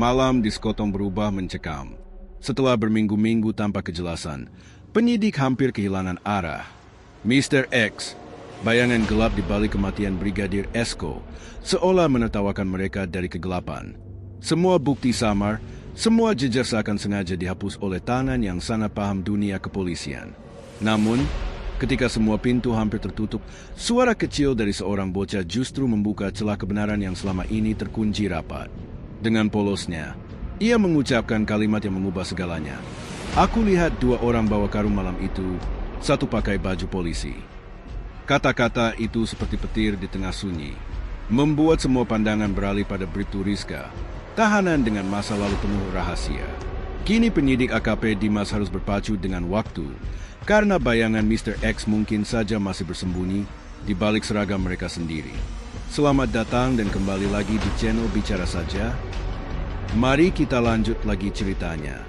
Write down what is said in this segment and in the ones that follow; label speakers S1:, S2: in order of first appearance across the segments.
S1: malam di Sekotong berubah mencekam. Setelah berminggu-minggu tanpa kejelasan, penyidik hampir kehilangan arah. Mr. X, bayangan gelap di balik kematian Brigadir Esko, seolah menertawakan mereka dari kegelapan. Semua bukti samar, semua jejak seakan sengaja dihapus oleh tangan yang sangat paham dunia kepolisian. Namun, ketika semua pintu hampir tertutup, suara kecil dari seorang bocah justru membuka celah kebenaran yang selama ini terkunci rapat. Dengan polosnya, ia mengucapkan kalimat yang mengubah segalanya. Aku lihat dua orang bawa karung malam itu, satu pakai baju polisi. Kata-kata itu seperti petir di tengah sunyi, membuat semua pandangan beralih pada Bribtu Rizka, tahanan dengan masa lalu penuh rahasia. Kini penyidik AKP Dimas harus berpacu dengan waktu, karena bayangan Mr. X mungkin saja masih bersembunyi di balik seragam mereka sendiri. Selamat datang dan kembali lagi di channel Bicara Saja. Mari kita lanjut lagi ceritanya.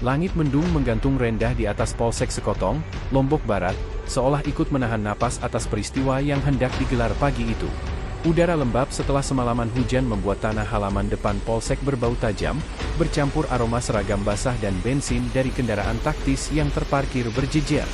S2: Langit mendung menggantung rendah di atas Polsek Sekotong, Lombok Barat, seolah ikut menahan napas atas peristiwa yang hendak digelar pagi itu. Udara lembab setelah semalaman hujan membuat tanah halaman depan Polsek berbau tajam, bercampur aroma seragam basah dan bensin dari kendaraan taktis yang terparkir berjejer.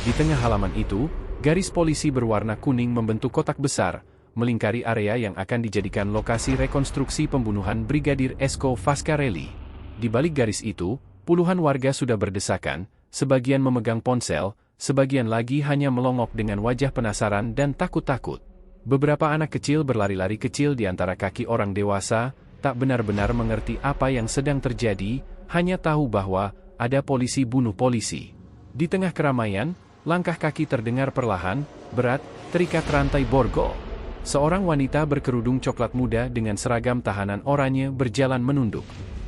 S2: Di tengah halaman itu, garis polisi berwarna kuning membentuk kotak besar, melingkari area yang akan dijadikan lokasi rekonstruksi pembunuhan Brigadir Esko Fascarelli. Di balik garis itu, puluhan warga sudah berdesakan, sebagian memegang ponsel, sebagian lagi hanya melongok dengan wajah penasaran dan takut-takut. Beberapa anak kecil berlari-lari kecil di antara kaki orang dewasa, tak benar-benar mengerti apa yang sedang terjadi, hanya tahu bahwa ada polisi bunuh polisi. Di tengah keramaian, langkah kaki terdengar perlahan, berat, terikat rantai borgol. Seorang wanita berkerudung coklat muda dengan seragam tahanan oranye berjalan menunduk.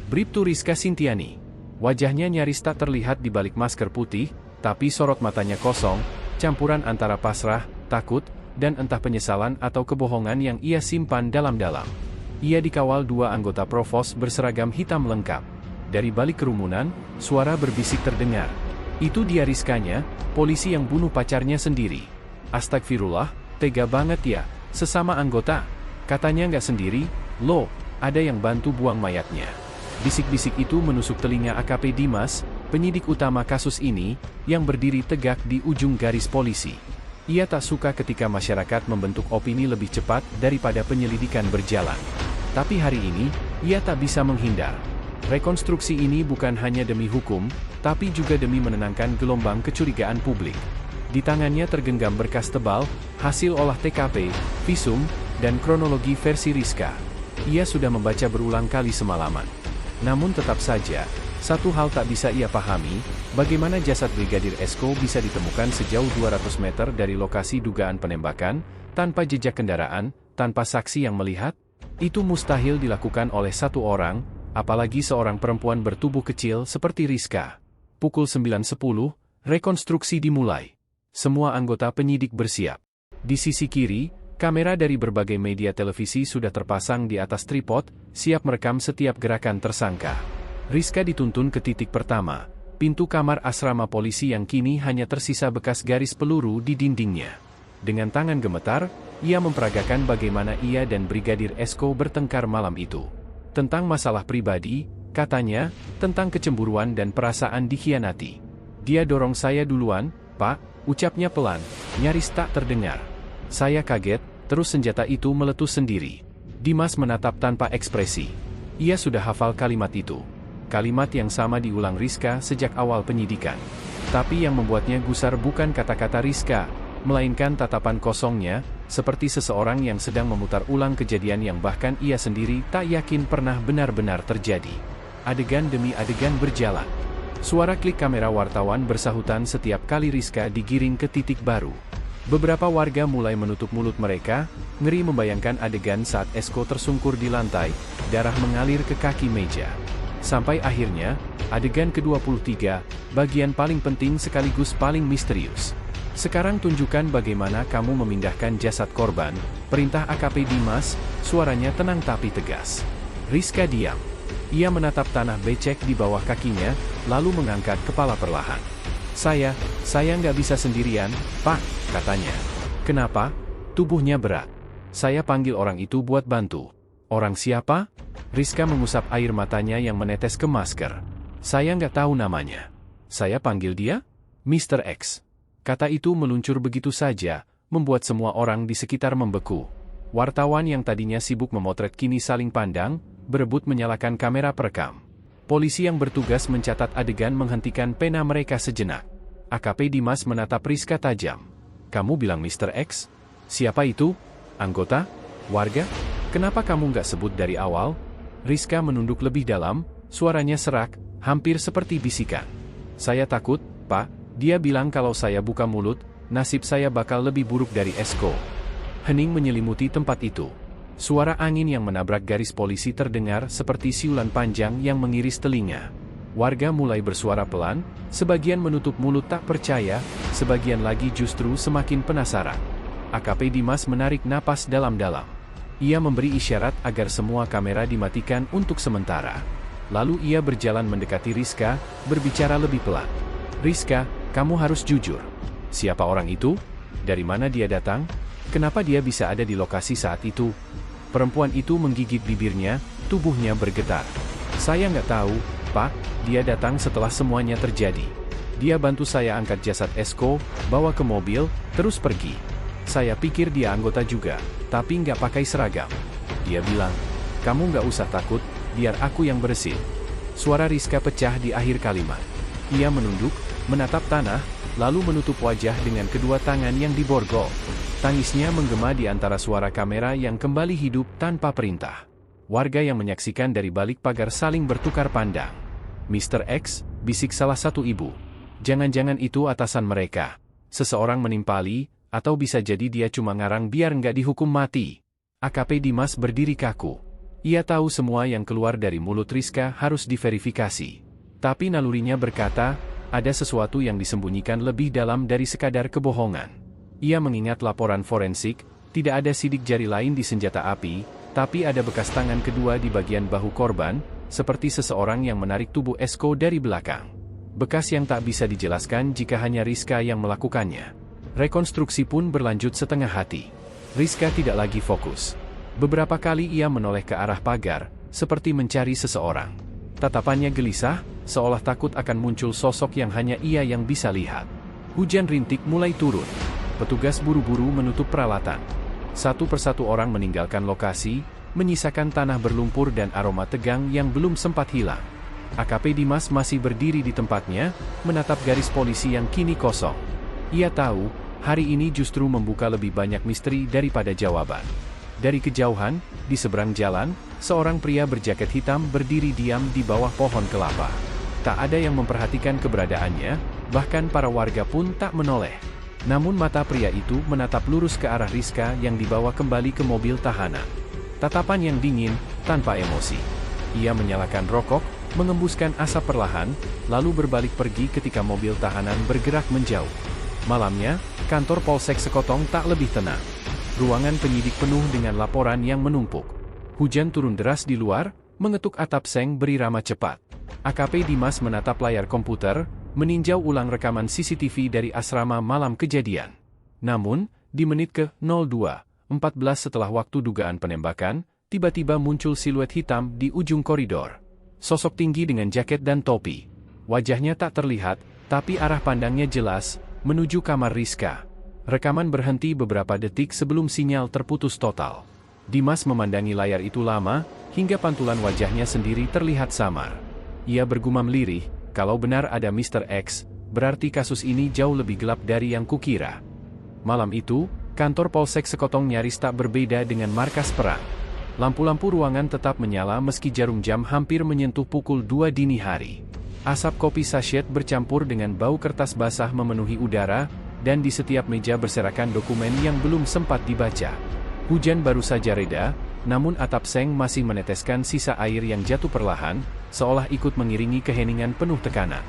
S2: Bribtu Rizka Sintiani. Wajahnya nyaris tak terlihat di balik masker putih, tapi sorot matanya kosong, campuran antara pasrah, takut, dan entah penyesalan atau kebohongan yang ia simpan dalam-dalam. Ia dikawal dua anggota provos berseragam hitam lengkap. Dari balik kerumunan, suara berbisik terdengar. Itu dia Rizkanya, polisi yang bunuh pacarnya sendiri. Astagfirullah, tega banget ya, sesama anggota. Katanya nggak sendiri, loh, ada yang bantu buang mayatnya. Bisik-bisik itu menusuk telinga AKP Dimas, penyidik utama kasus ini, yang berdiri tegak di ujung garis polisi. Ia tak suka ketika masyarakat membentuk opini lebih cepat daripada penyelidikan berjalan. Tapi hari ini, ia tak bisa menghindar. Rekonstruksi ini bukan hanya demi hukum, tapi juga demi menenangkan gelombang kecurigaan publik. Di tangannya tergenggam berkas tebal, hasil olah TKP, visum, dan kronologi versi Rizka. Ia sudah membaca berulang kali semalaman. Namun tetap saja, satu hal tak bisa ia pahami, bagaimana jasad Brigadir Esko bisa ditemukan sejauh 200 meter dari lokasi dugaan penembakan, tanpa jejak kendaraan, tanpa saksi yang melihat? Itu mustahil dilakukan oleh satu orang, apalagi seorang perempuan bertubuh kecil seperti Rizka. Pukul 9.10, rekonstruksi dimulai. Semua anggota penyidik bersiap. Di sisi kiri, kamera dari berbagai media televisi sudah terpasang di atas tripod, siap merekam setiap gerakan tersangka. Rizka dituntun ke titik pertama, pintu kamar asrama polisi yang kini hanya tersisa bekas garis peluru di dindingnya. Dengan tangan gemetar, ia memperagakan bagaimana ia dan Brigadir Esko bertengkar malam itu. Tentang masalah pribadi, katanya, tentang kecemburuan dan perasaan dikhianati. Dia dorong saya duluan, Pak, ucapnya pelan, nyaris tak terdengar. Saya kaget, terus senjata itu meletus sendiri. Dimas menatap tanpa ekspresi. Ia sudah hafal kalimat itu. Kalimat yang sama diulang Rizka sejak awal penyidikan. Tapi yang membuatnya gusar bukan kata-kata Rizka, melainkan tatapan kosongnya, seperti seseorang yang sedang memutar ulang kejadian yang bahkan ia sendiri tak yakin pernah benar-benar terjadi. Adegan demi adegan berjalan. Suara klik kamera wartawan bersahutan setiap kali Rizka digiring ke titik baru. Beberapa warga mulai menutup mulut mereka, ngeri membayangkan adegan saat Esko tersungkur di lantai, darah mengalir ke kaki meja. Sampai akhirnya, adegan ke-23, bagian paling penting sekaligus paling misterius. Sekarang tunjukkan bagaimana kamu memindahkan jasad korban, perintah AKP Dimas, suaranya tenang tapi tegas. Rizka diam. Ia menatap tanah becek di bawah kakinya, lalu mengangkat kepala perlahan. Saya nggak bisa sendirian, Pak, katanya. Kenapa? Tubuhnya berat. Saya panggil orang itu buat bantu. Orang siapa? Rizka mengusap air matanya yang menetes ke masker. Saya nggak tahu namanya. Saya panggil dia Mr. X. Kata itu meluncur begitu saja, membuat semua orang di sekitar membeku. Wartawan yang tadinya sibuk memotret kini saling pandang, berebut menyalakan kamera perekam. Polisi yang bertugas mencatat adegan menghentikan pena mereka sejenak. AKP Dimas menatap Rizka tajam. Kamu bilang Mr. X? Siapa itu? Anggota? Warga? Kenapa kamu nggak sebut dari awal? Rizka menunduk lebih dalam, suaranya serak, hampir seperti bisikan. Saya takut, Pak, dia bilang kalau saya buka mulut, nasib saya bakal lebih buruk dari Esko. Hening menyelimuti tempat itu. Suara angin yang menabrak garis polisi terdengar seperti siulan panjang yang mengiris telinga. Warga mulai bersuara pelan, sebagian menutup mulut tak percaya, sebagian lagi justru semakin penasaran. AKP Dimas menarik napas dalam-dalam. Ia memberi isyarat agar semua kamera dimatikan untuk sementara. Lalu ia berjalan mendekati Rizka, berbicara lebih pelan. Rizka, kamu harus jujur. Siapa orang itu? Dari mana dia datang? Kenapa dia bisa ada di lokasi saat itu? Perempuan itu menggigit bibirnya, tubuhnya bergetar. Saya nggak tahu, Pak, dia datang setelah semuanya terjadi. Dia bantu saya angkat jasad Esko, bawa ke mobil, terus pergi. Saya pikir dia anggota juga, tapi nggak pakai seragam. Dia bilang, kamu nggak usah takut, biar aku yang beresin. Suara Rizka pecah di akhir kalimat. Ia menunduk, menatap tanah, lalu menutup wajah dengan kedua tangan yang diborgol. Tangisnya menggema di antara suara kamera yang kembali hidup tanpa perintah. Warga yang menyaksikan dari balik pagar saling bertukar pandang. Mr. X, bisik salah satu ibu. Jangan-jangan itu atasan mereka. Seseorang menimpali, atau bisa jadi dia cuma ngarang biar nggak dihukum mati. AKP Dimas berdiri kaku. Ia tahu semua yang keluar dari mulut Rizka harus diverifikasi. Tapi nalurinya berkata, ada sesuatu yang disembunyikan lebih dalam dari sekadar kebohongan. Ia mengingat laporan forensik, tidak ada sidik jari lain di senjata api, tapi ada bekas tangan kedua di bagian bahu korban, seperti seseorang yang menarik tubuh Esko dari belakang. Bekas yang tak bisa dijelaskan jika hanya Rizka yang melakukannya. Rekonstruksi pun berlanjut setengah hati. Rizka tidak lagi fokus. Beberapa kali ia menoleh ke arah pagar, seperti mencari seseorang. Tatapannya gelisah, seolah takut akan muncul sosok yang hanya ia yang bisa lihat. Hujan rintik mulai turun. Petugas buru-buru menutup peralatan. Satu persatu orang meninggalkan lokasi, menyisakan tanah berlumpur dan aroma tegang yang belum sempat hilang. AKP Dimas masih berdiri di tempatnya, menatap garis polisi yang kini kosong. Ia tahu, hari ini justru membuka lebih banyak misteri daripada jawaban. Dari kejauhan, di seberang jalan, seorang pria berjaket hitam berdiri diam di bawah pohon kelapa. Tak ada yang memperhatikan keberadaannya, bahkan para warga pun tak menoleh. Namun mata pria itu menatap lurus ke arah Rizka yang dibawa kembali ke mobil tahanan. Tatapan yang dingin, tanpa emosi. Ia menyalakan rokok, mengembuskan asap perlahan, lalu berbalik pergi ketika mobil tahanan bergerak menjauh. Malamnya, kantor Polsek Sekotong tak lebih tenang. Ruangan penyidik penuh dengan laporan yang menumpuk. Hujan turun deras di luar, mengetuk atap seng berirama cepat. AKP Dimas menatap layar komputer, meninjau ulang rekaman CCTV dari asrama malam kejadian. Namun, di menit ke-02:14 setelah waktu dugaan penembakan, tiba-tiba muncul siluet hitam di ujung koridor. Sosok tinggi dengan jaket dan topi. Wajahnya tak terlihat, tapi arah pandangnya jelas, menuju kamar Rizka. Rekaman berhenti beberapa detik sebelum sinyal terputus total. Dimas memandangi layar itu lama, hingga pantulan wajahnya sendiri terlihat samar. Ia bergumam lirih, kalau benar ada Mr. X, berarti kasus ini jauh lebih gelap dari yang kukira. Malam itu, kantor Polsek Sekotong nyaris tak berbeda dengan markas perang. Lampu-lampu ruangan tetap menyala meski jarum jam hampir menyentuh pukul 2 dini hari. Asap kopi sachet bercampur dengan bau kertas basah memenuhi udara, dan di setiap meja berserakan dokumen yang belum sempat dibaca. Hujan baru saja reda, namun atap seng masih meneteskan sisa air yang jatuh perlahan, seolah ikut mengiringi keheningan penuh tekanan.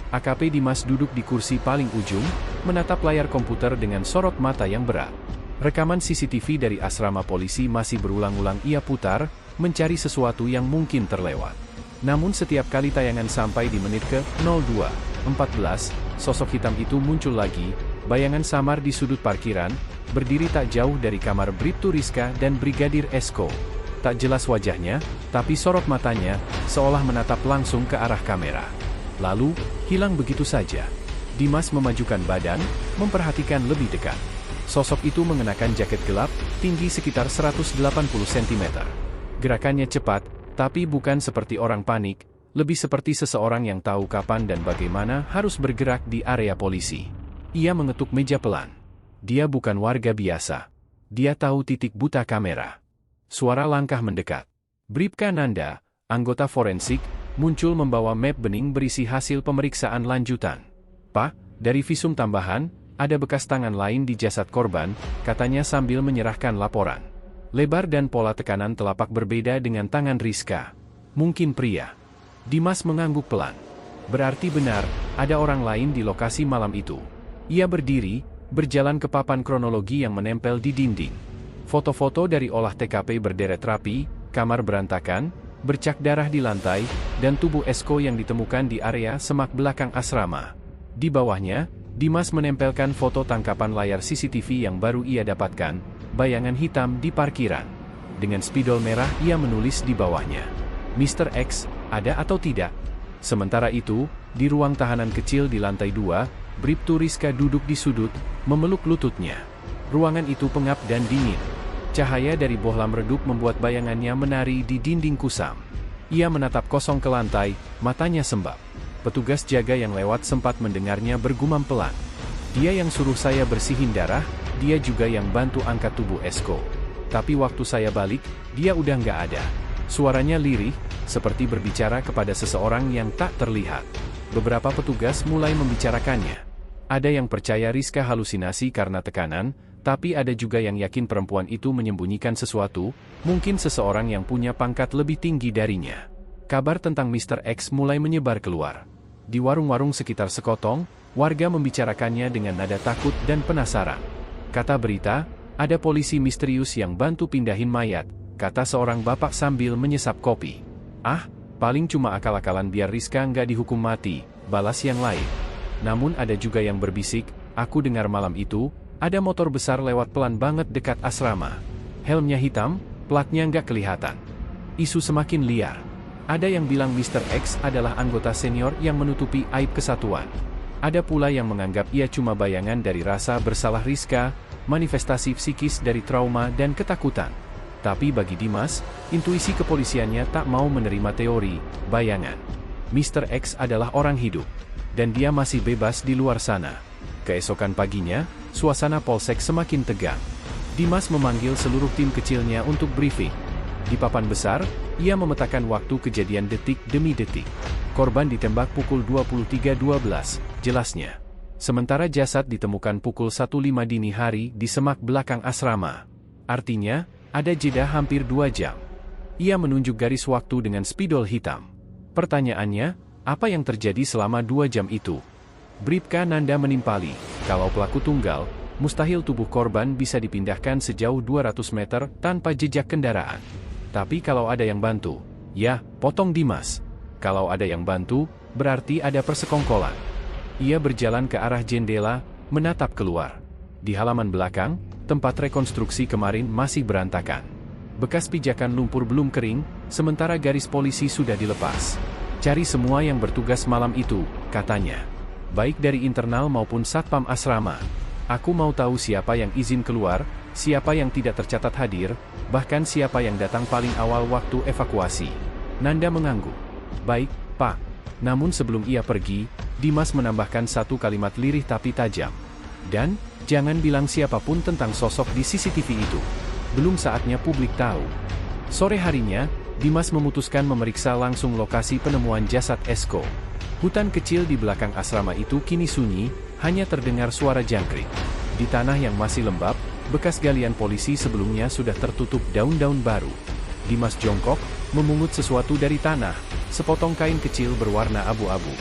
S2: AKP Dimas duduk di kursi paling ujung, menatap layar komputer dengan sorot mata yang berat. Rekaman CCTV dari asrama polisi masih berulang-ulang ia putar, mencari sesuatu yang mungkin terlewat. Namun setiap kali tayangan sampai di menit ke-02:14, sosok hitam itu muncul lagi, bayangan samar di sudut parkiran, berdiri tak jauh dari kamar Bribtu Rizka dan Brigadir Esko. tak jelas wajahnya, tapi sorot matanya, seolah menatap langsung ke arah kamera. Lalu, hilang begitu saja. Dimas memajukan badan, memperhatikan lebih dekat. Sosok itu mengenakan jaket gelap, tinggi sekitar 180 cm. Gerakannya cepat, tapi bukan seperti orang panik, lebih seperti seseorang yang tahu kapan dan bagaimana harus bergerak di area polisi. Ia mengetuk meja pelan. Dia bukan warga biasa. Dia tahu titik buta kamera. Suara langkah mendekat. Bribka Nanda, anggota forensik, muncul membawa map bening berisi hasil pemeriksaan lanjutan. "Pak, dari visum tambahan, ada bekas tangan lain di jasad korban," katanya sambil menyerahkan laporan. Lebar dan pola tekanan telapak berbeda dengan tangan Rizka. Mungkin pria. Dimas mengangguk pelan. Berarti benar, ada orang lain di lokasi malam itu. Ia berdiri, berjalan ke papan kronologi yang menempel di dinding. Foto-foto dari olah TKP berderet rapi, kamar berantakan, bercak darah di lantai, dan tubuh Esko yang ditemukan di area semak belakang asrama. Di bawahnya, Dimas menempelkan foto tangkapan layar CCTV yang baru ia dapatkan, bayangan hitam di parkiran. Dengan spidol merah ia menulis di bawahnya, "Mr. X, ada atau tidak?" Sementara itu, di ruang tahanan kecil di lantai 2, Bribtu Rizka duduk di sudut, memeluk lututnya. Ruangan itu pengap dan dingin. Cahaya dari bohlam redup membuat bayangannya menari di dinding kusam. Ia menatap kosong ke lantai, matanya sembab. Petugas jaga yang lewat sempat mendengarnya bergumam pelan. "Dia yang suruh saya bersihin darah, dia juga yang bantu angkat tubuh Esko. Tapi waktu saya balik, dia udah nggak ada." Suaranya lirih, seperti berbicara kepada seseorang yang tak terlihat. Beberapa petugas mulai membicarakannya. Ada yang percaya Rizka halusinasi karena tekanan, tapi ada juga yang yakin perempuan itu menyembunyikan sesuatu, mungkin seseorang yang punya pangkat lebih tinggi darinya. Kabar tentang Mr. X mulai menyebar keluar. Di warung-warung sekitar Sekotong, warga membicarakannya dengan nada takut dan penasaran. Kata berita, ada polisi misterius yang bantu pindahin mayat, kata seorang bapak sambil menyesap kopi. "Ah, paling cuma akal-akalan biar Rizka nggak dihukum mati," balas yang lain. Namun ada juga yang berbisik, "Aku dengar malam itu, ada motor besar lewat pelan banget dekat asrama. Helmnya hitam, platnya nggak kelihatan." Isu semakin liar. Ada yang bilang Mr. X adalah anggota senior yang menutupi aib kesatuan. Ada pula yang menganggap ia cuma bayangan dari rasa bersalah Rizka, manifestasi psikis dari trauma dan ketakutan. Tapi bagi Dimas, intuisi kepolisiannya tak mau menerima teori, bayangan. Mr. X adalah orang hidup, dan dia masih bebas di luar sana. Keesokan paginya, suasana polsek semakin tegang. Dimas memanggil seluruh tim kecilnya untuk briefing. Di papan besar, ia memetakan waktu kejadian detik demi detik. Korban ditembak pukul 23.12, jelasnya. Sementara jasad ditemukan pukul 1.05 dini hari di semak belakang asrama. Artinya, ada jeda hampir 2 jam. Ia menunjuk garis waktu dengan spidol hitam. Pertanyaannya, apa yang terjadi selama 2 jam itu? Bribka Nanda menimpali, kalau pelaku tunggal, mustahil tubuh korban bisa dipindahkan sejauh 200 meter tanpa jejak kendaraan. Tapi kalau ada yang bantu, ya, potong Dimas. Kalau ada yang bantu, berarti ada persekongkolan. Ia berjalan ke arah jendela, menatap keluar. Di halaman belakang, tempat rekonstruksi kemarin masih berantakan. Bekas pijakan lumpur belum kering, sementara garis polisi sudah dilepas. "Cari semua yang bertugas malam itu," katanya. "Baik dari internal maupun satpam asrama. Aku mau tahu siapa yang izin keluar, siapa yang tidak tercatat hadir, bahkan siapa yang datang paling awal waktu evakuasi." Nanda mengangguk. "Baik, Pak." Namun sebelum ia pergi, Dimas menambahkan satu kalimat lirih tapi tajam. "Dan, jangan bilang siapapun tentang sosok di CCTV itu. Belum saatnya publik tahu." Sore harinya, Dimas memutuskan memeriksa langsung lokasi penemuan jasad Esko. Hutan kecil di belakang asrama itu kini sunyi, hanya terdengar suara jangkrik. Di tanah yang masih lembab, bekas galian polisi sebelumnya sudah tertutup daun-daun baru. Dimas jongkok, memungut sesuatu dari tanah, sepotong kain kecil berwarna abu-abu.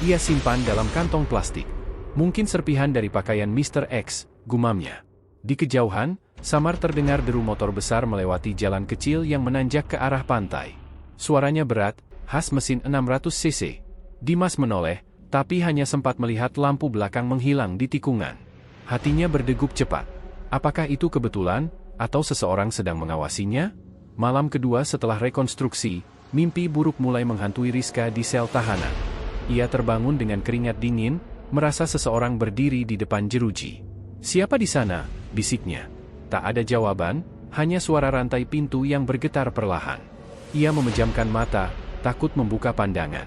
S2: Ia simpan dalam kantong plastik. "Mungkin serpihan dari pakaian Mr. X," gumamnya. Di kejauhan, samar terdengar deru motor besar melewati jalan kecil yang menanjak ke arah pantai. Suaranya berat, khas mesin 600 cc. Dimas menoleh, tapi hanya sempat melihat lampu belakang menghilang di tikungan. Hatinya berdegup cepat. Apakah itu kebetulan, atau seseorang sedang mengawasinya? Malam kedua setelah rekonstruksi, mimpi buruk mulai menghantui Rizka di sel tahanan. Ia terbangun dengan keringat dingin, merasa seseorang berdiri di depan jeruji. "Siapa di sana?" bisiknya. Tak ada jawaban, hanya suara rantai pintu yang bergetar perlahan. Ia memejamkan mata, takut membuka pandangan.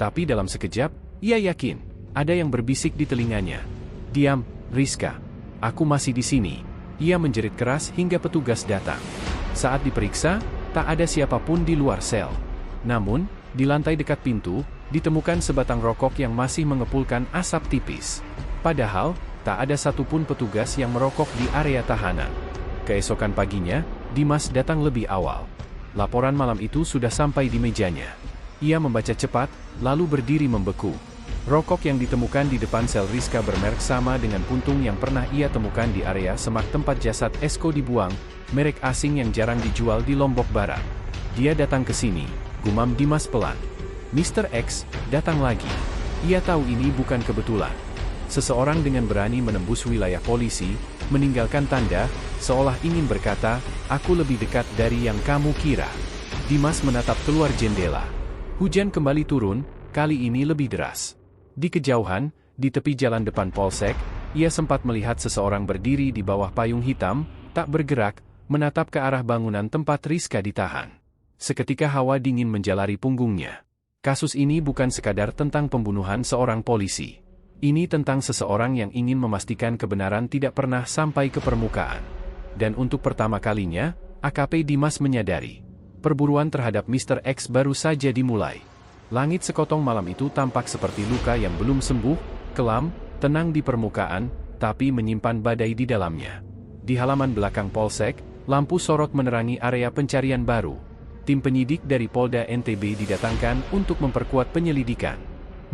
S2: Tapi dalam sekejap, ia yakin, ada yang berbisik di telinganya. "Diam, Rizka. Aku masih di sini." Ia menjerit keras hingga petugas datang. Saat diperiksa, tak ada siapapun di luar sel. Namun, di lantai dekat pintu, ditemukan sebatang rokok yang masih mengepulkan asap tipis. Padahal, tak ada satupun petugas yang merokok di area tahanan. Keesokan paginya, Dimas datang lebih awal. Laporan malam itu sudah sampai di mejanya. Ia membaca cepat, lalu berdiri membeku. Rokok yang ditemukan di depan sel Rizka bermerek sama dengan puntung yang pernah ia temukan di area semak tempat jasad Esko dibuang, merek asing yang jarang dijual di Lombok Barat. "Dia datang ke sini," gumam Dimas pelan. Mr. X datang lagi. Ia tahu ini bukan kebetulan. Seseorang dengan berani menembus wilayah polisi, meninggalkan tanda, seolah ingin berkata, "Aku lebih dekat dari yang kamu kira." Dimas menatap keluar jendela. Hujan kembali turun, kali ini lebih deras. Di kejauhan, di tepi jalan depan polsek, ia sempat melihat seseorang berdiri di bawah payung hitam, tak bergerak, menatap ke arah bangunan tempat Rizka ditahan. Seketika hawa dingin menjalari punggungnya. Kasus ini bukan sekadar tentang pembunuhan seorang polisi. Ini tentang seseorang yang ingin memastikan kebenaran tidak pernah sampai ke permukaan. Dan untuk pertama kalinya, AKP Dimas menyadari, perburuan terhadap Mr. X baru saja dimulai. Langit sekotong malam itu tampak seperti luka yang belum sembuh, kelam, tenang di permukaan, tapi menyimpan badai di dalamnya. Di halaman belakang polsek, lampu sorot menerangi area pencarian baru. Tim penyidik dari Polda NTB didatangkan untuk memperkuat penyelidikan.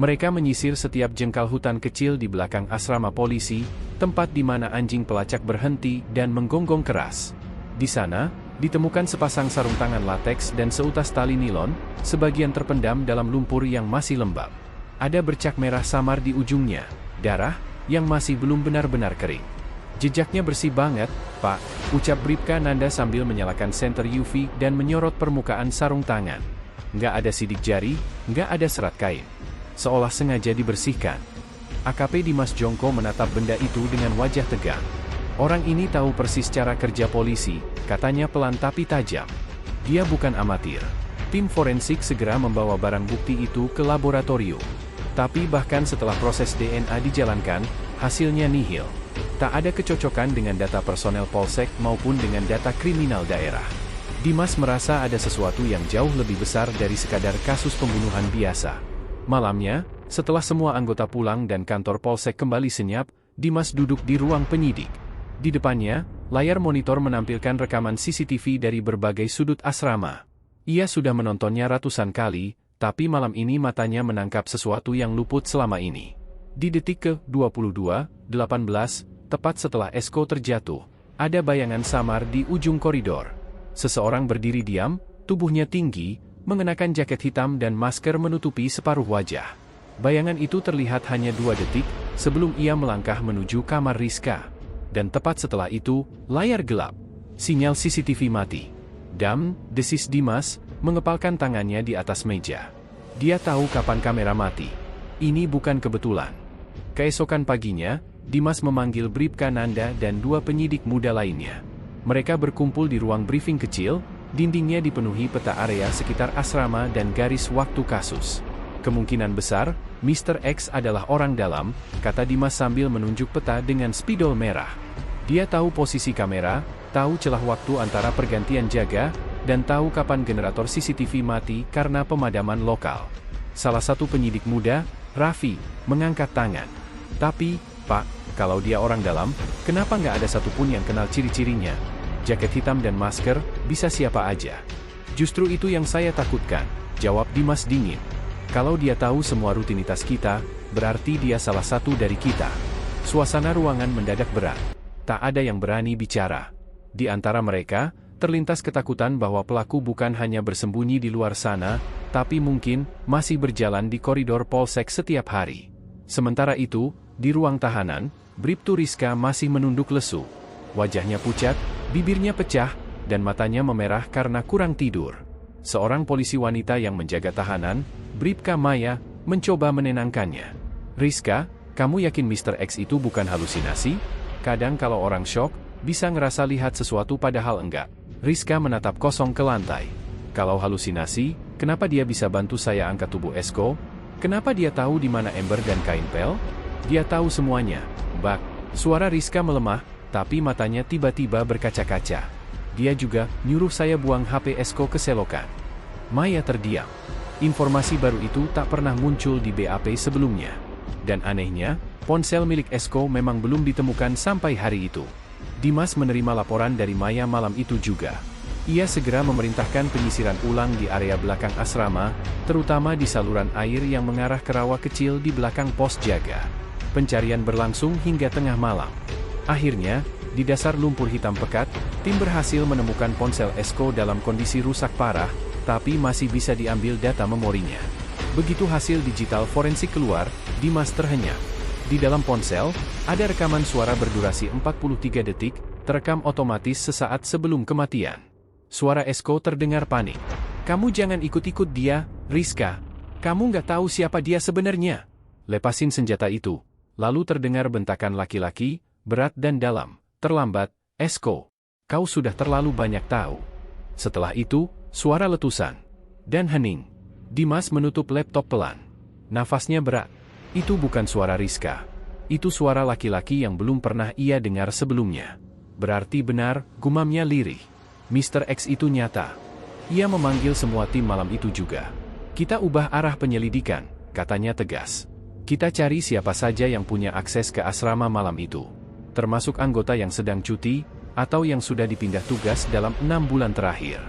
S2: Mereka menyisir setiap jengkal hutan kecil di belakang asrama polisi, tempat di mana anjing pelacak berhenti dan menggonggong keras. Di sana, ditemukan sepasang sarung tangan lateks dan seutas tali nilon, sebagian terpendam dalam lumpur yang masih lembab. Ada bercak merah samar di ujungnya, darah yang masih belum benar-benar kering. "Jejaknya bersih banget, Pak," ucap Bribka Nanda sambil menyalakan senter UV dan menyorot permukaan sarung tangan. "Nggak ada sidik jari, nggak ada serat kain. Seolah sengaja dibersihkan." AKP Dimas Jongko menatap benda itu dengan wajah tegang. "Orang ini tahu persis cara kerja polisi," katanya pelan tapi tajam. "Dia bukan amatir." Tim forensik segera membawa barang bukti itu ke laboratorium. Tapi bahkan setelah proses DNA dijalankan, hasilnya nihil. Tak ada kecocokan dengan data personel polsek maupun dengan data kriminal daerah. Dimas merasa ada sesuatu yang jauh lebih besar dari sekadar kasus pembunuhan biasa. Malamnya, setelah semua anggota pulang dan kantor polsek kembali senyap, Dimas duduk di ruang penyidik. Di depannya, layar monitor menampilkan rekaman CCTV dari berbagai sudut asrama. Ia sudah menontonnya ratusan kali, tapi malam ini matanya menangkap sesuatu yang luput selama ini. Di detik ke-22:18, tepat setelah Esko terjatuh, ada bayangan samar di ujung koridor. Seseorang berdiri diam, tubuhnya tinggi, mengenakan jaket hitam dan masker menutupi separuh wajah. Bayangan itu terlihat hanya 2 detik, sebelum ia melangkah menuju kamar Rizka. Dan tepat setelah itu, layar gelap. Sinyal CCTV mati. "Dam," desis Dimas, mengepalkan tangannya di atas meja. Dia tahu kapan kamera mati. Ini bukan kebetulan. Keesokan paginya, Dimas memanggil Bribka Nanda dan 2 penyidik muda lainnya. Mereka berkumpul di ruang briefing kecil, dindingnya dipenuhi peta area sekitar asrama dan garis waktu kasus. "Kemungkinan besar, Mr. X adalah orang dalam," kata Dimas sambil menunjuk peta dengan spidol merah. Dia tahu posisi kamera, tahu celah waktu antara pergantian jaga, dan tahu kapan generator CCTV mati karena pemadaman lokal. Salah satu penyidik muda, Raffi, mengangkat tangan. "Tapi, Pak, kalau dia orang dalam, kenapa nggak ada satupun yang kenal ciri-cirinya? Jaket hitam dan masker, bisa siapa aja." "Justru itu yang saya takutkan," jawab Dimas dingin. "Kalau dia tahu semua rutinitas kita, berarti dia salah satu dari kita." Suasana ruangan mendadak berat. Tak ada yang berani bicara. Di antara mereka, terlintas ketakutan bahwa pelaku bukan hanya bersembunyi di luar sana, tapi mungkin masih berjalan di koridor polsek setiap hari. Sementara itu, di ruang tahanan, Bribtu Rizka masih menunduk lesu. Wajahnya pucat, bibirnya pecah, dan matanya memerah karena kurang tidur. Seorang polisi wanita yang menjaga tahanan, Bribka Maya, mencoba menenangkannya. "Rizka, kamu yakin Mr. X itu bukan halusinasi? Kadang kalau orang shock, bisa ngerasa lihat sesuatu padahal enggak." Rizka menatap kosong ke lantai. "Kalau halusinasi, kenapa dia bisa bantu saya angkat tubuh Esko? Kenapa dia tahu di mana ember dan kain pel? Dia tahu semuanya." "Bak." Suara Rizka melemah, tapi matanya tiba-tiba berkaca-kaca. "Dia juga nyuruh saya buang HP Esko ke selokan." Maya terdiam. Informasi baru itu tak pernah muncul di BAP sebelumnya. Dan anehnya, ponsel milik Esko memang belum ditemukan sampai hari itu. Dimas menerima laporan dari Maya malam itu juga. Ia segera memerintahkan penyisiran ulang di area belakang asrama, terutama di saluran air yang mengarah ke rawa kecil di belakang pos jaga. Pencarian berlangsung hingga tengah malam. Akhirnya, di dasar lumpur hitam pekat, tim berhasil menemukan ponsel Esko dalam kondisi rusak parah, tapi masih bisa diambil data memorinya. Begitu hasil digital forensik keluar, Dimas terhenyak. Di dalam ponsel, ada rekaman suara berdurasi 43 detik, terekam otomatis sesaat sebelum kematian. Suara Esko terdengar panik. "Kamu jangan ikut-ikut dia, Rizka. Kamu nggak tahu siapa dia sebenarnya. Lepasin senjata itu." Lalu terdengar bentakan laki-laki, berat dan dalam. "Terlambat, Esko. Kau sudah terlalu banyak tahu." Setelah itu, suara letusan. Dan hening. Dimas menutup laptop pelan. Nafasnya berat. Itu bukan suara Rizka. Itu suara laki-laki yang belum pernah ia dengar sebelumnya. "Berarti benar," gumamnya lirih. "Mr. X itu nyata." Ia memanggil semua tim malam itu juga. "Kita ubah arah penyelidikan," katanya tegas. "Kita cari siapa saja yang punya akses ke asrama malam itu. Termasuk anggota yang sedang cuti, atau yang sudah dipindah tugas dalam 6 bulan terakhir."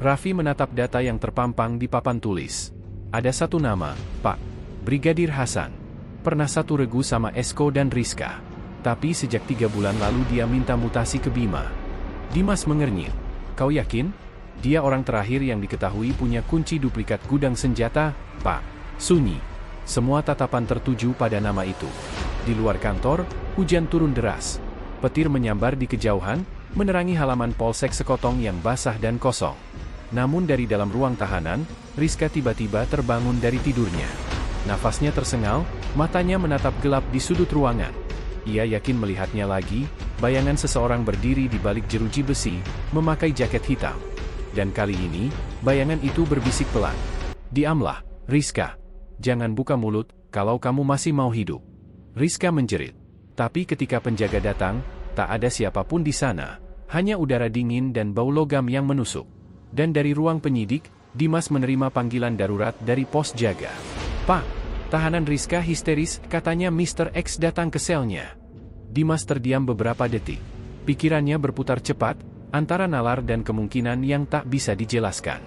S2: Raffi menatap data yang terpampang di papan tulis. "Ada satu nama, Pak. Brigadir Hasan. Pernah satu regu sama Esko dan Rizka. Tapi sejak 3 bulan lalu dia minta mutasi ke Bima." Dimas mengernyit. "Kau yakin? Dia orang terakhir yang diketahui punya kunci duplikat gudang senjata, Pak." Sunyi. Semua tatapan tertuju pada nama itu. Di luar kantor, hujan turun deras. Petir menyambar di kejauhan, menerangi halaman Polsek Sekotong yang basah dan kosong. Namun dari dalam ruang tahanan, Rizka tiba-tiba terbangun dari tidurnya. Nafasnya tersengal, matanya menatap gelap di sudut ruangan. Ia yakin melihatnya lagi, bayangan seseorang berdiri di balik jeruji besi, memakai jaket hitam. Dan kali ini, bayangan itu berbisik pelan. "Diamlah, Rizka. Jangan buka mulut, kalau kamu masih mau hidup." Rizka menjerit. Tapi ketika penjaga datang, tak ada siapapun di sana, hanya udara dingin dan bau logam yang menusuk. Dan dari ruang penyidik, Dimas menerima panggilan darurat dari pos jaga. "Pak, tahanan Rizka histeris," katanya Mr. X datang ke selnya. Dimas terdiam beberapa detik. Pikirannya berputar cepat, antara nalar dan kemungkinan yang tak bisa dijelaskan.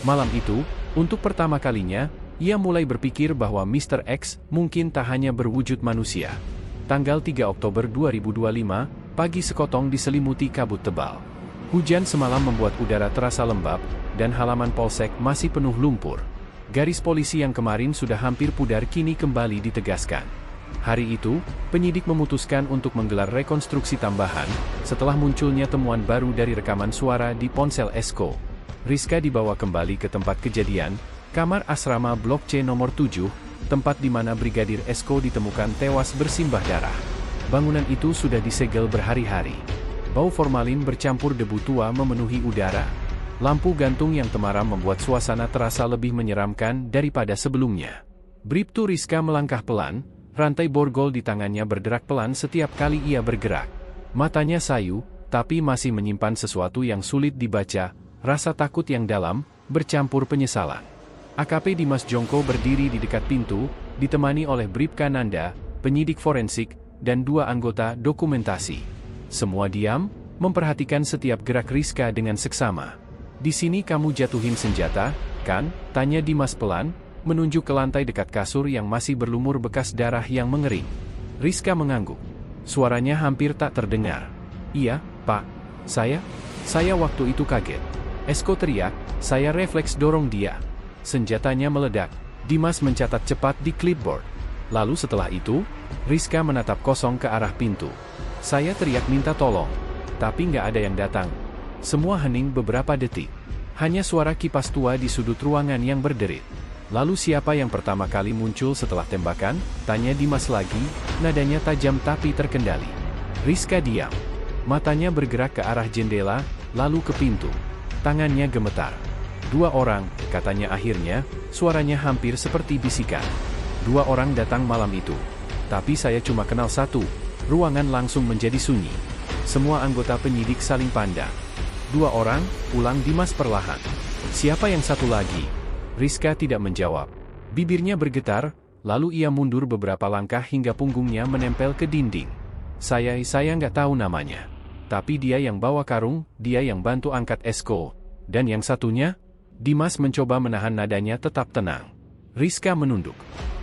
S2: Malam itu, untuk pertama kalinya, ia mulai berpikir bahwa Mr. X mungkin tak hanya berwujud manusia. Tanggal 3 Oktober 2025, pagi Sekotong diselimuti kabut tebal. Hujan semalam membuat udara terasa lembab, dan halaman polsek masih penuh lumpur. Garis polisi yang kemarin sudah hampir pudar kini kembali ditegaskan. Hari itu, penyidik memutuskan untuk menggelar rekonstruksi tambahan, setelah munculnya temuan baru dari rekaman suara di ponsel Esko. Rizka dibawa kembali ke tempat kejadian, kamar asrama Blok C nomor 7, tempat di mana Brigadir Esko ditemukan tewas bersimbah darah. Bangunan itu sudah disegel berhari-hari. Bau formalin bercampur debu tua memenuhi udara. Lampu gantung yang temaram membuat suasana terasa lebih menyeramkan daripada sebelumnya. Bribtu Rizka melangkah pelan, rantai borgol di tangannya berderak pelan setiap kali ia bergerak. Matanya sayu, tapi masih menyimpan sesuatu yang sulit dibaca, rasa takut yang dalam, bercampur penyesalan. AKP Dimas Jongko berdiri di dekat pintu, ditemani oleh Bribka Nanda, penyidik forensik, dan 2 anggota dokumentasi. Semua diam, memperhatikan setiap gerak Rizka dengan seksama. "Di sini kamu jatuhin senjata, kan?" tanya Dimas pelan, menunjuk ke lantai dekat kasur yang masih berlumur bekas darah yang mengering. Rizka mengangguk. Suaranya hampir tak terdengar. "Iya, Pak. Saya waktu itu kaget." Esko teriak, saya refleks dorong dia. Senjatanya meledak. Dimas mencatat cepat di clipboard. Lalu setelah itu, Rizka menatap kosong ke arah pintu. "Saya teriak minta tolong. Tapi nggak ada yang datang. Semua hening beberapa detik. Hanya suara kipas tua di sudut ruangan yang berderit. Lalu siapa yang pertama kali muncul setelah tembakan? Tanya Dimas lagi, nadanya tajam tapi terkendali. Rizka diam. Matanya bergerak ke arah jendela, lalu ke pintu. Tangannya gemetar. 2 orang, katanya akhirnya, suaranya hampir seperti bisikan. 2 orang datang malam itu. Tapi saya cuma kenal 1. Ruangan langsung menjadi sunyi. Semua anggota penyidik saling pandang. 2 orang, ulang Dimas perlahan. Siapa yang satu lagi? Rizka tidak menjawab. Bibirnya bergetar, lalu ia mundur beberapa langkah hingga punggungnya menempel ke dinding. Saya nggak tahu namanya. Tapi dia yang bawa karung, dia yang bantu angkat Esko. Dan yang satunya? Dimas mencoba menahan nadanya tetap tenang. Rizka menunduk.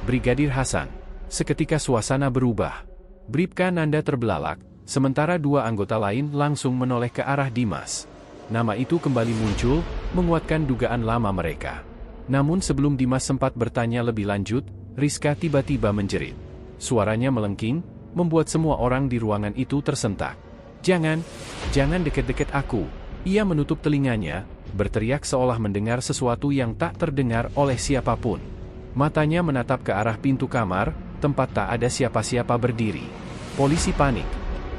S2: Brigadir Hasan. Seketika suasana berubah. Bribka Nanda terbelalak, sementara 2 anggota lain langsung menoleh ke arah Dimas. Nama itu kembali muncul, menguatkan dugaan lama mereka. Namun sebelum Dimas sempat bertanya lebih lanjut, Rizka tiba-tiba menjerit. Suaranya melengking, membuat semua orang di ruangan itu tersentak. Jangan deket-deket aku. Ia menutup telinganya, berteriak seolah mendengar sesuatu yang tak terdengar oleh siapapun. Matanya menatap ke arah pintu kamar, tempat tak ada siapa-siapa berdiri. Polisi panik.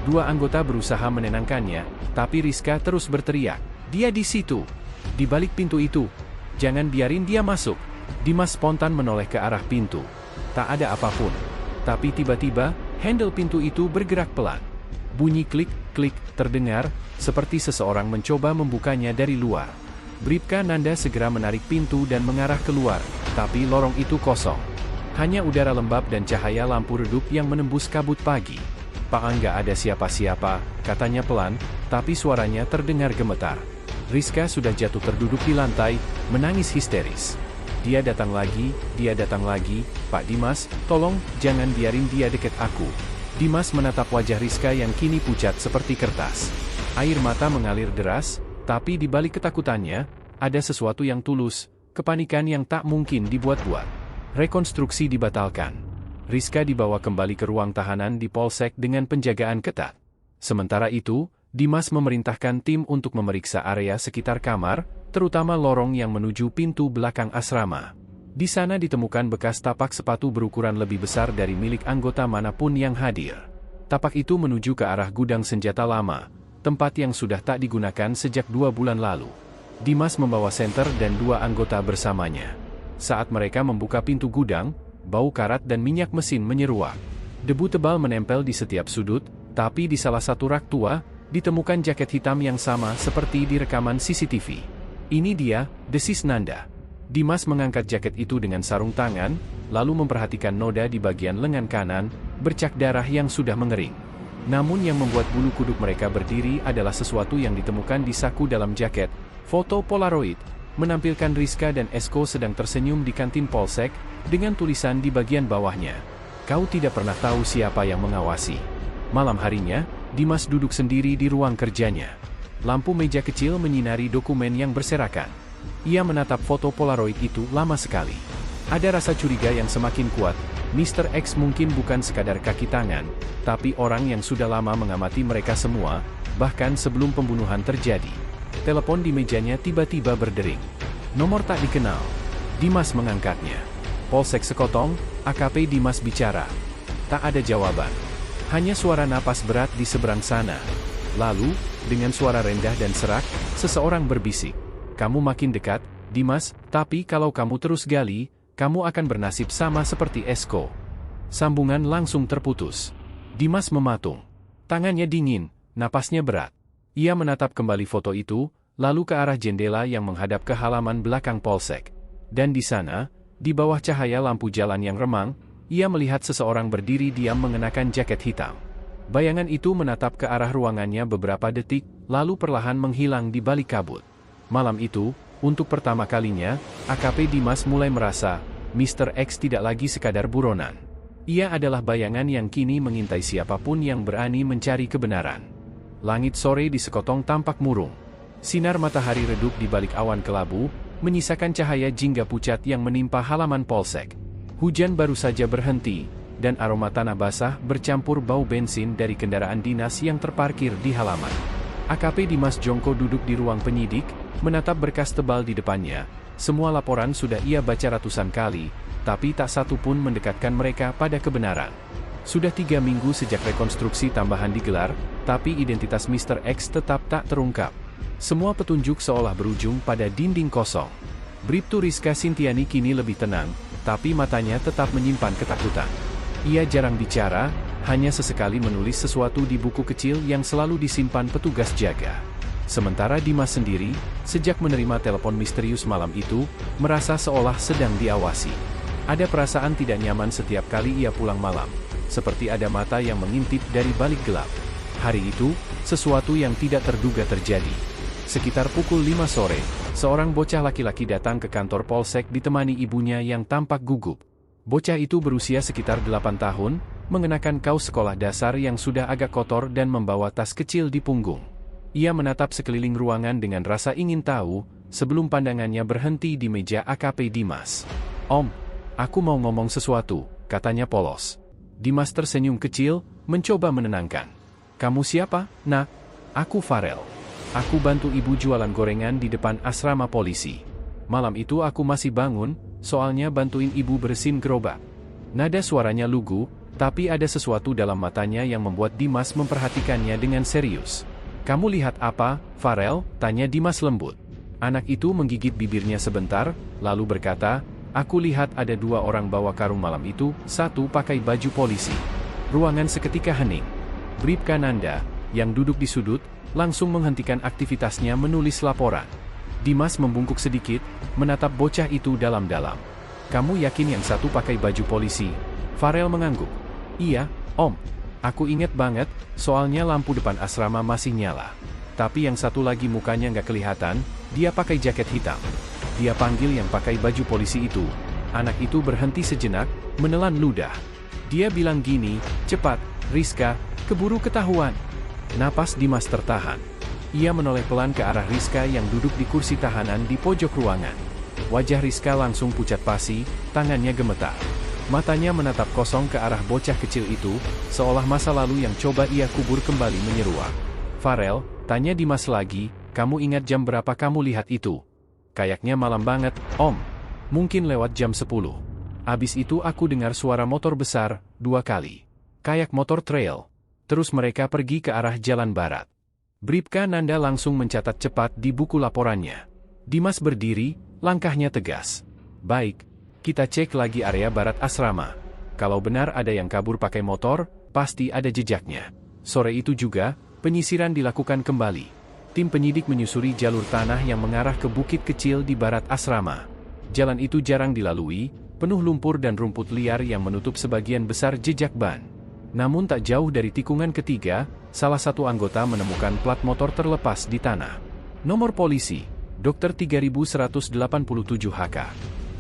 S2: 2 anggota berusaha menenangkannya, tapi Rizka terus berteriak. Dia di situ. Di balik pintu itu. Jangan biarin dia masuk. Dimas spontan menoleh ke arah pintu. Tak ada apapun. Tapi tiba-tiba, handle pintu itu bergerak pelan. Bunyi klik-klik terdengar, seperti seseorang mencoba membukanya dari luar. Bribka Nanda segera menarik pintu dan mengarah keluar, tapi lorong itu kosong. Hanya udara lembab dan cahaya lampu redup yang menembus kabut pagi. Pak, nggak ada siapa-siapa, katanya pelan, tapi suaranya terdengar gemetar. Rizka sudah jatuh terduduk di lantai, menangis histeris. Dia datang lagi, Pak Dimas, tolong, jangan biarin dia deket aku. Dimas menatap wajah Rizka yang kini pucat seperti kertas. Air mata mengalir deras, tapi di balik ketakutannya, ada sesuatu yang tulus, kepanikan yang tak mungkin dibuat-buat. Rekonstruksi dibatalkan. Rizka dibawa kembali ke ruang tahanan di Polsek dengan penjagaan ketat. Sementara itu, Dimas memerintahkan tim untuk memeriksa area sekitar kamar, terutama lorong yang menuju pintu belakang asrama. Di sana ditemukan bekas tapak sepatu berukuran lebih besar dari milik anggota manapun yang hadir. Tapak itu menuju ke arah gudang senjata lama, tempat yang sudah tak digunakan sejak 2 bulan lalu. Dimas membawa senter dan 2 anggota bersamanya. Saat mereka membuka pintu gudang, bau karat dan minyak mesin menyeruak. Debu tebal menempel di setiap sudut, tapi di salah satu rak tua, ditemukan jaket hitam yang sama seperti di rekaman CCTV. Ini dia, desis Nanda. Dimas mengangkat jaket itu dengan sarung tangan, lalu memperhatikan noda di bagian lengan kanan, bercak darah yang sudah mengering. Namun yang membuat bulu kuduk mereka berdiri adalah sesuatu yang ditemukan di saku dalam jaket. Foto Polaroid, menampilkan Rizka dan Esko sedang tersenyum di kantin Polsek, dengan tulisan di bagian bawahnya. Kau tidak pernah tahu siapa yang mengawasi. Malam harinya, Dimas duduk sendiri di ruang kerjanya. Lampu meja kecil menyinari dokumen yang berserakan. Ia menatap foto Polaroid itu lama sekali. Ada rasa curiga yang semakin kuat. Mr. X mungkin bukan sekadar kaki tangan, tapi orang yang sudah lama mengamati mereka semua, bahkan sebelum pembunuhan terjadi. Telepon di mejanya tiba-tiba berdering. Nomor tak dikenal. Dimas mengangkatnya. Polsek Sekotong, AKP Dimas bicara. Tak ada jawaban. Hanya suara napas berat di seberang sana. Lalu, dengan suara rendah dan serak, seseorang berbisik. Kamu makin dekat, Dimas, tapi kalau kamu terus gali, kamu akan bernasib sama seperti Esko. Sambungan langsung terputus. Dimas mematung. Tangannya dingin, napasnya berat. Ia menatap kembali foto itu, lalu ke arah jendela yang menghadap ke halaman belakang Polsek. Dan di sana, di bawah cahaya lampu jalan yang remang, ia melihat seseorang berdiri diam mengenakan jaket hitam. Bayangan itu menatap ke arah ruangannya beberapa detik, lalu perlahan menghilang di balik kabut. Malam itu, untuk pertama kalinya, AKP Dimas mulai merasa, Mr. X tidak lagi sekadar buronan. Ia adalah bayangan yang kini mengintai siapapun yang berani mencari kebenaran. Langit sore di Sekotong tampak murung. Sinar matahari redup di balik awan kelabu, menyisakan cahaya jingga pucat yang menimpa halaman Polsek. Hujan baru saja berhenti, dan aroma tanah basah bercampur bau bensin dari kendaraan dinas yang terparkir di halaman. AKP Dimas Jongko duduk di ruang penyidik, menatap berkas tebal di depannya. Semua laporan sudah ia baca ratusan kali, tapi tak satu pun mendekatkan mereka pada kebenaran. Sudah 3 minggu sejak rekonstruksi tambahan digelar, tapi identitas Mr. X tetap tak terungkap. Semua petunjuk seolah berujung pada dinding kosong. Bribtu Rizka Sintiani kini lebih tenang, tapi matanya tetap menyimpan ketakutan. Ia jarang bicara, hanya sesekali menulis sesuatu di buku kecil yang selalu disimpan petugas jaga. Sementara Dimas sendiri, sejak menerima telepon misterius malam itu, merasa seolah sedang diawasi. Ada perasaan tidak nyaman setiap kali ia pulang malam, seperti ada mata yang mengintip dari balik gelap. Hari itu, sesuatu yang tidak terduga terjadi. Sekitar pukul 5 sore, seorang bocah laki-laki datang ke kantor Polsek ditemani ibunya yang tampak gugup. Bocah itu berusia sekitar 8 tahun, mengenakan kaos sekolah dasar yang sudah agak kotor dan membawa tas kecil di punggung. Ia menatap sekeliling ruangan dengan rasa ingin tahu, sebelum pandangannya berhenti di meja AKP Dimas. "Om, aku mau ngomong sesuatu," katanya polos. Dimas tersenyum kecil, mencoba menenangkan. "Kamu siapa, Nak?" "Aku Farel. Aku bantu ibu jualan gorengan di depan asrama polisi. Malam itu aku masih bangun, soalnya bantuin ibu bersihin gerobak." Nada suaranya lugu, tapi ada sesuatu dalam matanya yang membuat Dimas memperhatikannya dengan serius. "Kamu lihat apa, Farel?" tanya Dimas lembut. Anak itu menggigit bibirnya sebentar, lalu berkata, "Aku lihat ada 2 orang bawa karung malam itu, satu pakai baju polisi." Ruangan seketika hening. Bribka Nanda, yang duduk di sudut, langsung menghentikan aktivitasnya menulis laporan. Dimas membungkuk sedikit, menatap bocah itu dalam-dalam. "Kamu yakin yang satu pakai baju polisi?" Farel mengangguk. "Iya, Om. Aku inget banget, soalnya lampu depan asrama masih nyala. Tapi yang satu lagi mukanya nggak kelihatan, dia pakai jaket hitam." Dia panggil yang pakai baju polisi itu. Anak itu berhenti sejenak, menelan ludah. Dia bilang gini, "Cepat, Rizka, keburu ketahuan." Napas Dimas tertahan. Ia menoleh pelan ke arah Rizka yang duduk di kursi tahanan di pojok ruangan. Wajah Rizka langsung pucat pasi, tangannya gemetar. Matanya menatap kosong ke arah bocah kecil itu, seolah masa lalu yang coba ia kubur kembali menyeruak. "Farel," tanya Dimas lagi, "kamu ingat jam berapa kamu lihat itu?" "Kayaknya malam banget, Om. Mungkin lewat jam 10. Abis itu aku dengar suara motor besar, 2 kali. Kayak motor trail. Terus mereka pergi ke arah jalan barat." Bribka Nanda langsung mencatat cepat di buku laporannya. Dimas berdiri, langkahnya tegas. "Baik. Kita cek lagi area barat asrama. Kalau benar ada yang kabur pakai motor, pasti ada jejaknya." Sore itu juga, penyisiran dilakukan kembali. Tim penyidik menyusuri jalur tanah yang mengarah ke bukit kecil di barat asrama. Jalan itu jarang dilalui, penuh lumpur dan rumput liar yang menutup sebagian besar jejak ban. Namun tak jauh dari tikungan ketiga, salah satu anggota menemukan plat motor terlepas di tanah. Nomor polisi, Dr. 3187 HK.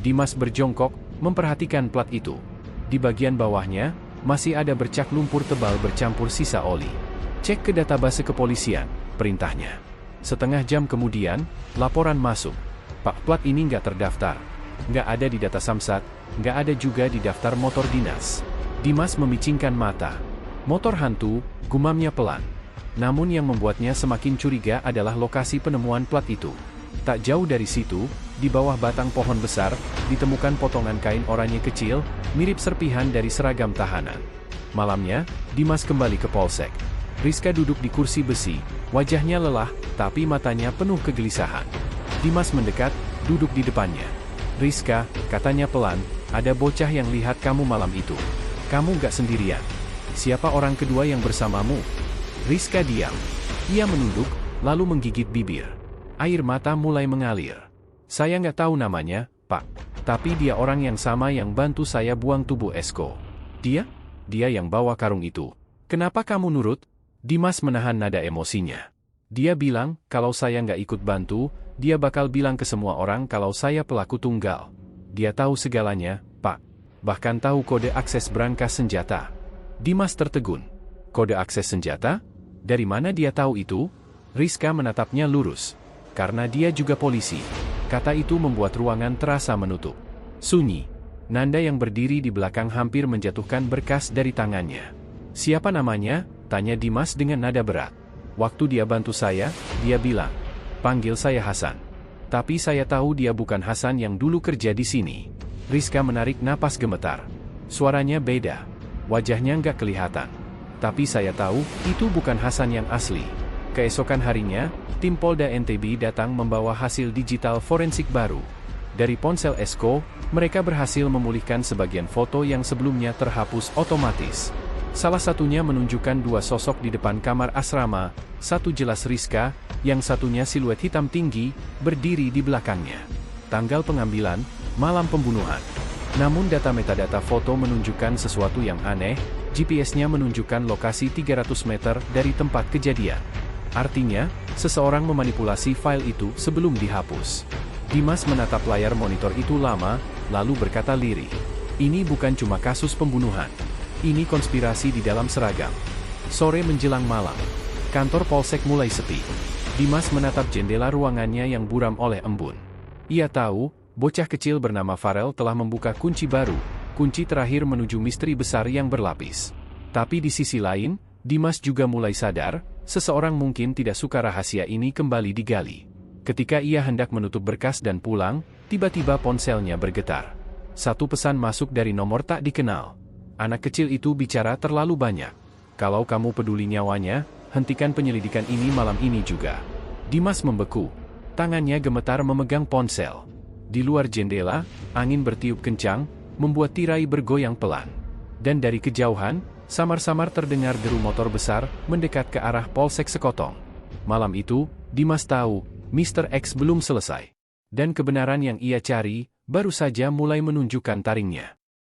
S2: Dimas berjongkok, memperhatikan plat itu. Di bagian bawahnya, masih ada bercak lumpur tebal bercampur sisa oli. "Cek ke database kepolisian," perintahnya. Setengah jam kemudian, laporan masuk. "Pak, plat ini nggak terdaftar. Nggak ada di data Samsat, nggak ada juga di daftar motor dinas." Dimas memicingkan mata. "Motor hantu," gumamnya pelan. Namun yang membuatnya semakin curiga adalah lokasi penemuan plat itu. Tak jauh dari situ, di bawah batang pohon besar, ditemukan potongan kain oranye kecil, mirip serpihan dari seragam tahanan. Malamnya, Dimas kembali ke Polsek. Rizka duduk di kursi besi, wajahnya lelah, tapi matanya penuh kegelisahan. Dimas mendekat, duduk di depannya. "Rizka," katanya pelan, "ada bocah yang lihat kamu malam itu. Kamu nggak sendirian. Siapa orang kedua yang bersamamu?" Rizka diam. Ia menunduk, lalu menggigit bibir. Air mata mulai mengalir. "Saya nggak tahu namanya, Pak. Tapi dia orang yang sama yang bantu saya buang tubuh Esko." "Dia? Dia yang bawa karung itu. Kenapa kamu nurut?" Dimas menahan nada emosinya. "Dia bilang, kalau saya nggak ikut bantu, dia bakal bilang ke semua orang kalau saya pelaku tunggal. Dia tahu segalanya, Pak. Bahkan tahu kode akses brankas senjata." Dimas tertegun. "Kode akses senjata? Dari mana dia tahu itu?" Rizka menatapnya lurus. "Karena dia juga polisi." Kata itu membuat ruangan terasa menutup. Sunyi. Nanda yang berdiri di belakang hampir menjatuhkan berkas dari tangannya. "Siapa namanya?" tanya Dimas dengan nada berat. Waktu dia bantu saya, dia bilang, "Panggil saya Hasan." Tapi saya tahu dia bukan Hasan yang dulu kerja di sini. Rizka menarik napas gemetar. Suaranya beda. Wajahnya nggak kelihatan. Tapi saya tahu, itu bukan Hasan yang asli. Keesokan harinya, tim Polda NTB datang membawa hasil digital forensik baru. Dari ponsel Esko, mereka berhasil memulihkan sebagian foto yang sebelumnya terhapus otomatis. Salah satunya menunjukkan dua sosok di depan kamar asrama, satu jelas Rizka, yang satunya siluet hitam tinggi, berdiri di belakangnya. Tanggal pengambilan, malam pembunuhan. Namun data metadata foto menunjukkan sesuatu yang aneh, GPS-nya menunjukkan lokasi 300 meter dari tempat kejadian. Artinya, seseorang memanipulasi file itu sebelum dihapus. Dimas menatap layar monitor itu lama, lalu berkata lirih, "Ini bukan cuma kasus pembunuhan. Ini konspirasi di dalam seragam." Sore menjelang malam, kantor Polsek mulai sepi. Dimas menatap jendela ruangannya yang buram oleh embun. Ia tahu, bocah kecil bernama Farel telah membuka kunci baru, kunci terakhir menuju misteri besar yang berlapis. Tapi di sisi lain, Dimas juga mulai sadar, seseorang mungkin tidak suka rahasia ini kembali digali. Ketika ia hendak menutup berkas dan pulang, tiba-tiba ponselnya bergetar. Satu pesan masuk dari nomor tak dikenal. "Anak kecil itu bicara terlalu banyak. Kalau kamu peduli nyawanya, hentikan penyelidikan ini malam ini juga." Dimas membeku. Tangannya gemetar memegang ponsel. Di luar jendela, angin bertiup kencang, membuat tirai bergoyang pelan. Dan dari kejauhan, samar-samar terdengar deru motor besar mendekat ke arah Polsek Sekotong. Malam itu, Dimas tahu, Mr. X belum selesai. Dan kebenaran yang ia cari, baru saja mulai menunjukkan taringnya.